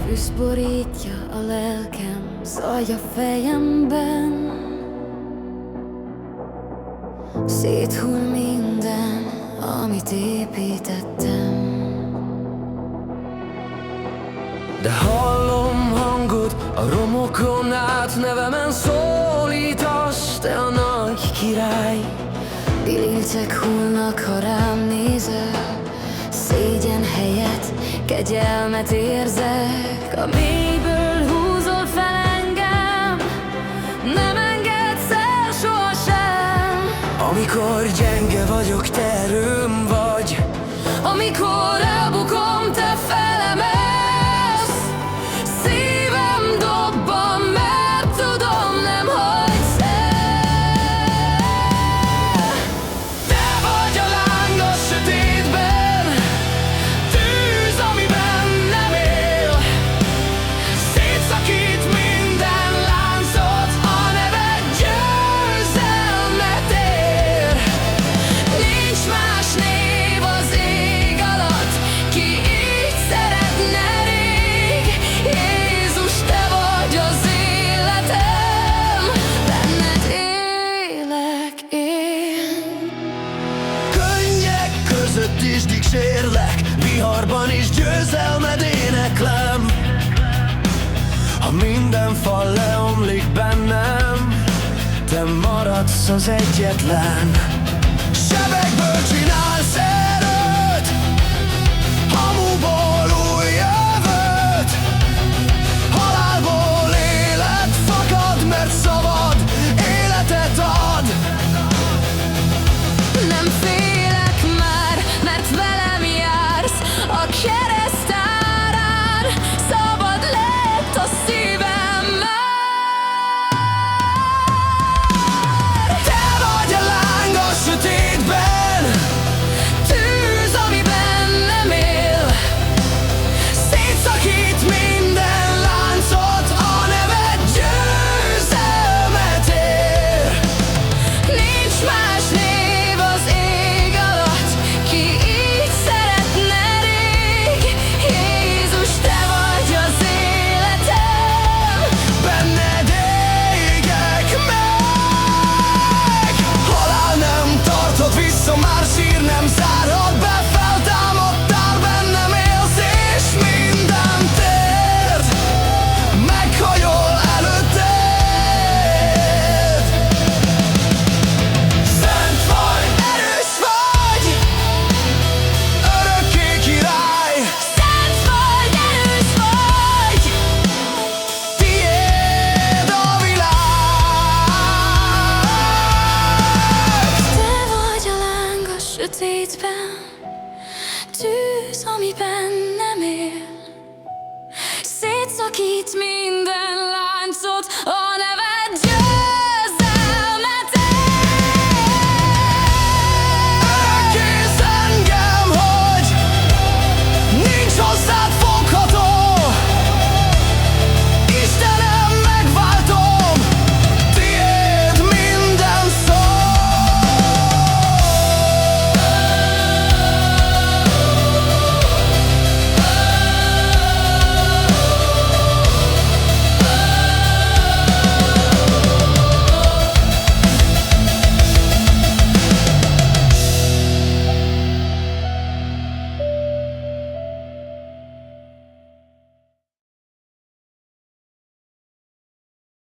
Tűz borítja a lelkem, zaj a fejemben. Széthull minden, amit építettem. De hallom hangod a romokon át, nevemen szólítasz, te a nagy király. Bililcek hullnak, ha rám nézel, szégyen helyett kegyelmet érzek. A mélyből húzol fel engem, nem engedsz el sohasem. Amikor gyenge vagyok, te erőm vagy. Amikor elbukom, te felemelsz. Szívem dobban, mert tudom, nem hagysz el. Te vagy a láng a sötétben, tűz, ami bennem él. Szétszakít minden láncot, a neved győzelmet ér. Nincs más név az ég alatt, ki így szeretne rég. Jézus, te vagy az életem, benned élek én. Könnyek között is dicsérlek, viharban is győzelmed éneklem. Ha minden fal leomlik bennem, te maradsz az egyetlen. Sebekből csinálsz erőt, hamuból új jövőt. Halálból élet fakad, mert szabad életet ad. Nem félek már, mert velem jársz. A kereszt árán szabad lett a szívem már. Te vagy a láng a sötétben, Tűz, ami bennem él. szétszakít minden láncot, a neved győzelmet ér. Nincs más név az ég alatt, ki így szeretne rég. Jézus, te vagy az életem, Benned égek meg. Halál nem tartott vissza, már sír nem zárhat be. Feltámadtál, bennem élsz, és mindent érd. Meghajol előtted. Szent vagy, erős vagy, örökké király. szent vagy, erős vagy. Tiéd a világ. Te vagy a láng a sötétben, tűz, ami bennem él. Szétszakít minden láncot, a neve